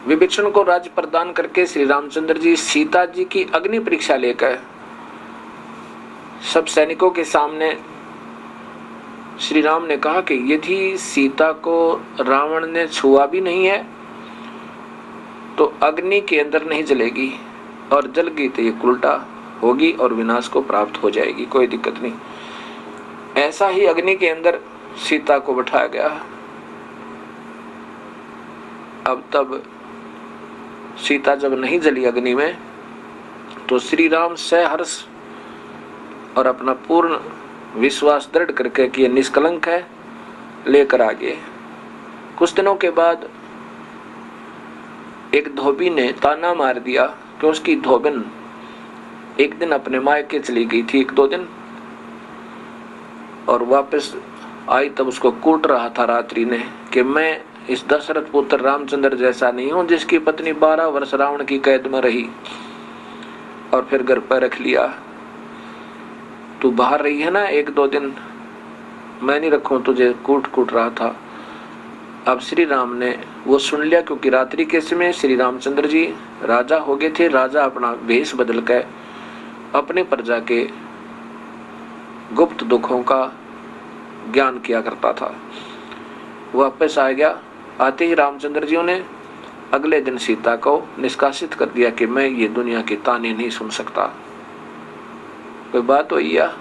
विभीषण को राज्य प्रदान करके श्री रामचंद्र जी सीता जी की अग्नि परीक्षा लेकर सब सैनिकों के सामने श्री राम ने कहा कि यदि सीता को रावण ने छुआ भी नहीं है तो अग्नि के अंदर नहीं जलेगी, और जल गई तो ये उल्टा होगी और विनाश को प्राप्त हो जाएगी, कोई दिक्कत नहीं। ऐसा ही अग्नि के अंदर सीता को बैठाया गया। अब तब सीता जब नहीं जली अग्नि में तो श्री राम सहर्ष और अपना पूर्ण विश्वास दृढ़ करके कि ये निष्कलंक है लेकर आ गए। कुछ दिनों के बाद एक धोबी ने ताना मार दिया कि उसकी धोबन एक दिन अपने मायके चली गई थी 1-2 दिन, और वापस आई तब उसको कूट रहा था रात्रि ने कि मैं इस दशरथ पुत्र रामचंद्र जैसा नहीं हूं जिसकी पत्नी 12 वर्ष रावण की कैद में रही और फिर घर पर रख लिया। तू बाहर रही है ना 1-2 दिन, मैं नहीं रखूं तुझे, कूट रहा था। अब श्री राम ने वो सुन लिया, क्योंकि रात्रि के समय श्री रामचंद्र जी राजा हो गए थे। राजा अपना वेश बदल कर अपने प्रजा के गुप्त दुखों का ज्ञान किया करता था। वापस आ गया। आते ही रामचंद्र जी ने अगले दिन सीता को निष्कासित कर दिया कि मैं ये दुनिया के ताने नहीं सुन सकता। कोई बात हुई या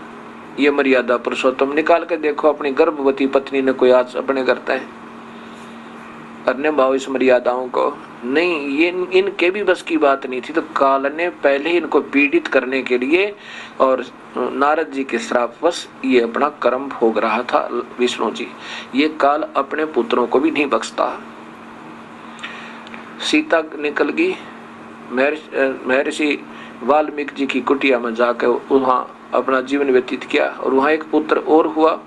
ये मर्यादा पुरुषोत्तम निकाल के देखो, अपनी गर्भवती पत्नी ने कोई आज अपने करता है करने भाव इस मर्यादाओं को नहीं, ये इनके भी बस की बात नहीं थी। तो काल ने पहले ही इनको पीड़ित करने के लिए और नारद जी के श्रापवश ये अपना कर्म भोग रहा था विष्णु जी। ये काल अपने पुत्रों को भी नहीं बख्शता। सीता निकल गई, महर्षि वाल्मीकि जी की कुटिया में जाकर वहां अपना जीवन व्यतीत किया। और वहां एक पुत्र और हुआ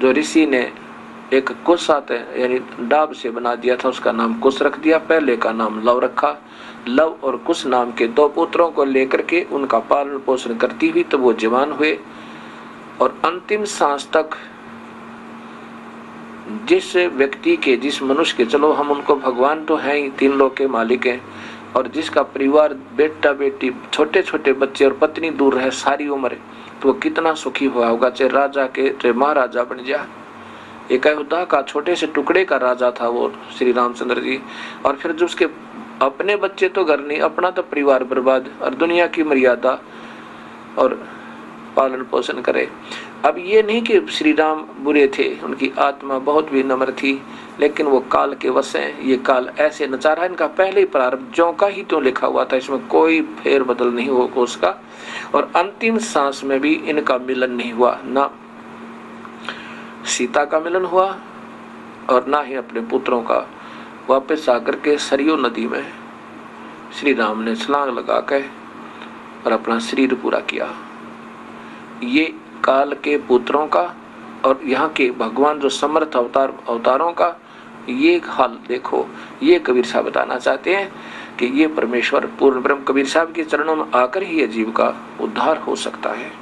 जो ऋषि ने एक कुश आते यानी डाब से बना दिया था, उसका नाम कुश रख दिया। पहले का नाम लव रखा। लव और कुश नाम के 2 पुत्रों को लेकर के उनका पालन पोषण करती हुई तो वो जवान हुए, और अंतिम सांस तक जिस व्यक्ति के, जिस मनुष्य के, चलो हम उनको भगवान तो हैं ही, 3 लोक के मालिक हैं, और जिसका परिवार बेटा बेटी छोटे छोटे बच्चे और पत्नी दूर रहे सारी उम्र, तो वो कितना सुखी हुआ होगा, चाहे राजा के चाहे महाराजा बन जाए। एक अयोध्या का छोटे से टुकड़े का राजा था वो श्री रामचंद्र जी। और फिर जो उसके अपने बच्चे तो घर नहीं, अपना तो परिवार बर्बाद, और दुनिया की मर्यादा और पालन पोषण करे। अब ये नहीं कि श्री राम बुरे थे, उनकी आत्मा बहुत भी नम्र थी, लेकिन वो काल के वश हैं। ये काल ऐसे नचा रहा है, इनका पहले ही प्रारंभ ज्यों का ही तो लिखा हुआ था, इसमें कोई फेर बदल नहीं होगा उसका। और अंतिम सांस में भी इनका मिलन नहीं हुआ, ना सीता का मिलन हुआ और ना ही अपने पुत्रों का। वापस आकर के सरयू नदी में श्री राम ने छलांग लगा के और अपना शरीर पूरा किया। ये काल के पुत्रों का और यहाँ के भगवान जो समर्थ अवतारों का ये हाल देखो। ये कबीर साहब बताना चाहते हैं कि ये परमेश्वर पूर्ण ब्रह्म कबीर साहब के चरणों में आकर ही ये जीव का उद्धार हो सकता है।